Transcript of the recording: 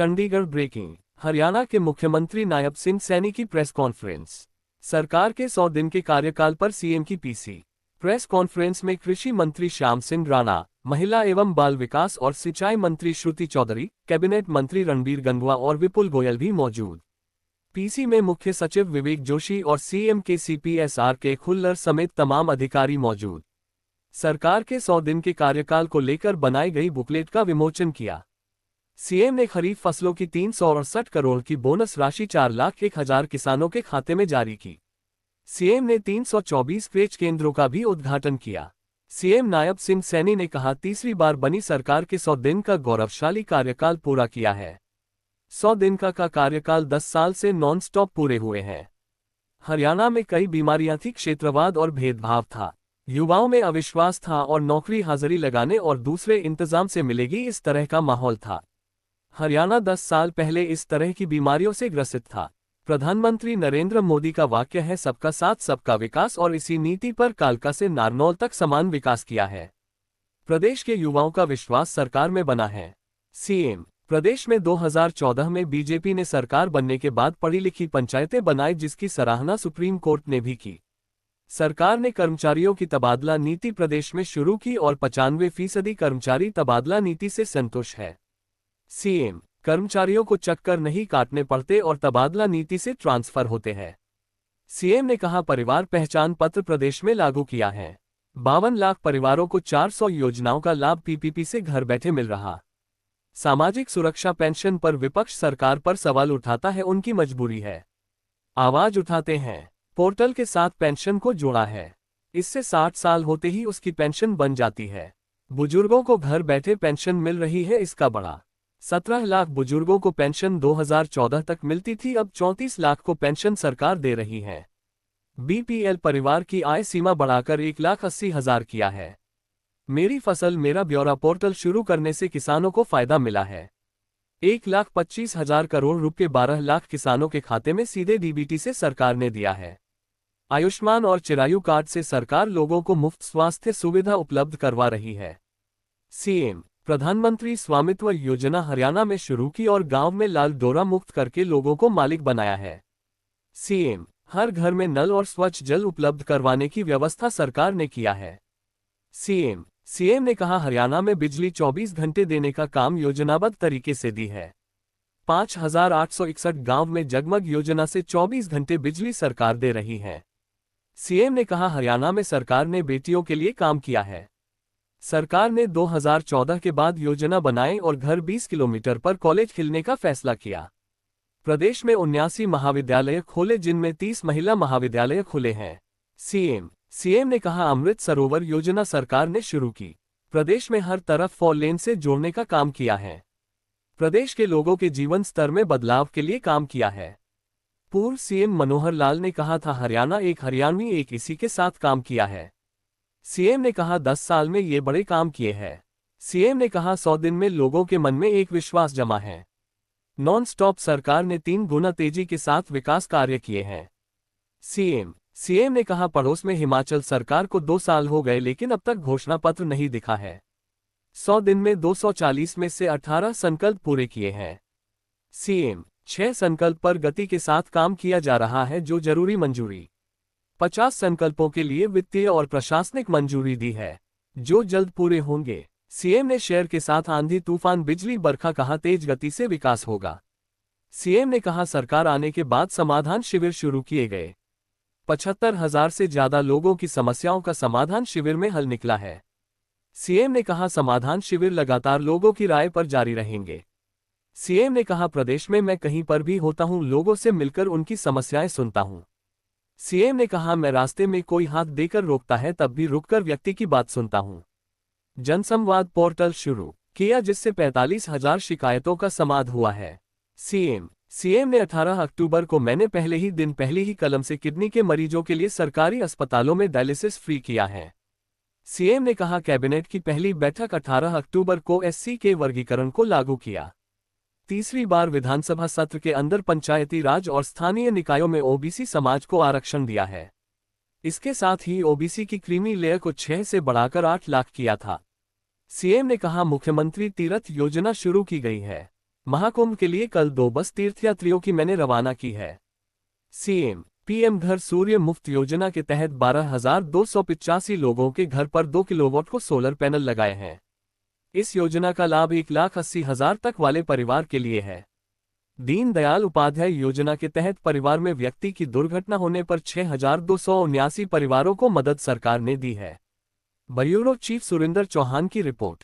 Chandigarh breaking. Haryana के मुख्यमंत्री नायब सिंह सैनी की प्रेस कॉन्फ्रेंस। सरकार के 100 दिन के कार्यकाल पर सीएम की पीसी। प्रेस कॉन्फ्रेंस में कृषि मंत्री श्याम सिंह राणा, महिला एवं बाल विकास और सिंचाई मंत्री श्रुति चौधरी, कैबिनेट मंत्री रणबीर गंगवा और विपुल गोयल भी मौजूद। पीसी में मुख्य सचिव विवेक जोशी और सीएम के सीपीएसआर के खुल्लर समेत तमाम अधिकारी मौजूद। सरकार के 100 दिन के कार्यकाल को लेकर बनाई गई बुकलेट का विमोचन किया। सीएम ने खरीफ फसलों की 368 करोड़ की बोनस राशि 4,01,000 किसानों के खाते में जारी की। सीएम ने 324 क्रेच केंद्रों का भी उद्घाटन किया। सीएम नायब सिंह सैनी ने कहा, तीसरी बार बनी सरकार के 100 दिन का गौरवशाली कार्यकाल पूरा किया है। 100 दिन का कार्यकाल 10 साल से नॉन स्टॉप पूरे हुए हैं। हरियाणा में कई बीमारियां थी, क्षेत्रवाद और भेदभाव था, युवाओं में अविश्वास था और नौकरी हाजिरी लगाने और दूसरे इंतजाम से मिलेगी इस तरह का माहौल था। हरियाणा 10 साल पहले इस तरह की बीमारियों से ग्रसित था। प्रधानमंत्री नरेंद्र मोदी का वाक्य है, सबका साथ सबका विकास, और इसी नीति पर कालका से नारनौल तक समान विकास किया है। प्रदेश के युवाओं का विश्वास सरकार में बना है। सीएम। प्रदेश में 2014 में बीजेपी ने सरकार बनने के बाद पढ़ी लिखी पंचायतें बनाई, जिसकी सराहना सुप्रीम कोर्ट ने भी की। सरकार ने कर्मचारियों की तबादला नीति प्रदेश में शुरू की और 95% कर्मचारी तबादला नीति से संतुष्ट है। सीएम। कर्मचारियों को चक्कर नहीं काटने पड़ते और तबादला नीति से ट्रांसफर होते हैं। सीएम ने कहा, परिवार पहचान पत्र प्रदेश में लागू किया है। 52 लाख परिवारों को 400 योजनाओं का लाभ पीपीपी से घर बैठे मिल रहा। सामाजिक सुरक्षा पेंशन पर विपक्ष सरकार पर सवाल उठाता है, उनकी मजबूरी है, आवाज उठाते हैं। पोर्टल के साथ पेंशन को जोड़ा है, इससे 60 साल होते ही उसकी पेंशन बन जाती है। बुजुर्गों को घर बैठे पेंशन मिल रही है, इसका बड़ा। 17 लाख बुजुर्गों को पेंशन 2014 तक मिलती थी, अब 34 लाख को पेंशन सरकार दे रही है। बीपीएल परिवार की आय सीमा बढ़ाकर 1,80,000 किया है। मेरी फसल मेरा ब्यौरा पोर्टल शुरू करने से किसानों को फायदा मिला है। 1,25,000 करोड़ रुपए 12 लाख किसानों के खाते में सीधे डीबीटी से सरकार ने दिया है। आयुष्मान और चिरायु कार्ड से सरकार लोगों को मुफ्त स्वास्थ्य सुविधा उपलब्ध करवा रही है। सीएम। प्रधानमंत्री स्वामित्व योजना हरियाणा में शुरू की और गांव में लाल डोरा मुक्त करके लोगों को मालिक बनाया है। सीएम। हर घर में नल और स्वच्छ जल उपलब्ध करवाने की व्यवस्था सरकार ने किया है। सीएम। सीएम ने कहा, हरियाणा में बिजली 24 घंटे देने का काम योजनाबद्ध तरीके से दी है। 5,861 गांव में जगमग योजना से 24 घंटे बिजली सरकार दे रही है। सीएम ने कहा, हरियाणा में सरकार ने बेटियों के लिए काम किया है। सरकार ने 2014 के बाद योजना बनाए और घर 20 किलोमीटर पर कॉलेज खुलने का फैसला किया। प्रदेश में 79 महाविद्यालय खोले, जिनमें 30 महिला महाविद्यालय खुले हैं। सीएम। सीएम ने कहा, अमृत सरोवर योजना सरकार ने शुरू की। प्रदेश में हर तरफ 4 लेन से जोड़ने का काम किया है। प्रदेश के लोगों के जीवन स्तर में बदलाव के लिए काम किया है। पूर्व सीएम मनोहर लाल ने कहा था, हरियाणा एक हरियाणवी एक इसी के साथ काम किया है। सीएम ने कहा, 10 साल में ये बड़े काम किए हैं। सीएम ने कहा, 100 दिन में लोगों के मन में एक विश्वास जमा है। नॉन स्टॉप सरकार ने 3 गुना तेजी के साथ विकास कार्य किए हैं। सीएम। सीएम ने कहा, पड़ोस में हिमाचल सरकार को 2 साल हो गए, लेकिन अब तक घोषणा पत्र नहीं दिखा है। 100 दिन में 240 में से 18 संकल्प पूरे किए हैं। सीएम। 6 संकल्प पर गति के साथ काम किया जा रहा है, जो जरूरी मंजूरी। 50 संकल्पों के लिए वित्तीय और प्रशासनिक मंजूरी दी है, जो जल्द पूरे होंगे। सीएम ने शहर के साथ आंधी तूफान बिजली बरखा, कहा तेज गति से विकास होगा। सीएम ने कहा, सरकार आने के बाद समाधान शिविर शुरू किए गए। 75,000 से ज्यादा लोगों की समस्याओं का समाधान शिविर में हल निकला है। सीएम ने कहा, समाधान शिविर लगातार लोगों की राय पर जारी रहेंगे। सीएम ने कहा, प्रदेश में मैं कहीं पर भी होता हूं, लोगों से मिलकर उनकी समस्याएं सुनता हूं। सीएम ने कहा, मैं रास्ते में कोई हाथ देकर रोकता है तब भी रुककर व्यक्ति की बात सुनता हूं। जनसंवाद पोर्टल शुरू किया, जिससे 45,000 शिकायतों का समाधान हुआ है। सीएम। सीएम ने 18 अक्टूबर को मैंने पहले ही कलम से किडनी के मरीजों के लिए सरकारी अस्पतालों में डायलिसिस फ्री किया है। सीएम ने कहा, कैबिनेट की पहली बैठक 18 अक्टूबर को एससी के वर्गीकरण को लागू किया। तीसरी बार विधानसभा सत्र के अंदर पंचायती राज और स्थानीय निकायों में ओबीसी समाज को आरक्षण दिया है। इसके साथ ही ओबीसी की क्रीमी लेयर को 6 से बढ़ाकर 8 लाख किया था। सीएम ने कहा, मुख्यमंत्री तीरथ योजना शुरू की गई है। महाकुंभ के लिए कल 2 बस तीर्थयात्रियों की मैंने रवाना की है। सीएम पीएम घर सूर्य मुफ्त योजना के तहत 12,285 लोगों के घर पर 2 किलोवाट को सोलर पैनल लगाए हैं। इस योजना का लाभ 1,80,000 तक वाले परिवार के लिए है। दीनदयाल उपाध्याय योजना के तहत परिवार में व्यक्ति की दुर्घटना होने पर 6,279 परिवारों को मदद सरकार ने दी है। ब्यूरो चीफ सुरेंद्र चौहान की रिपोर्ट।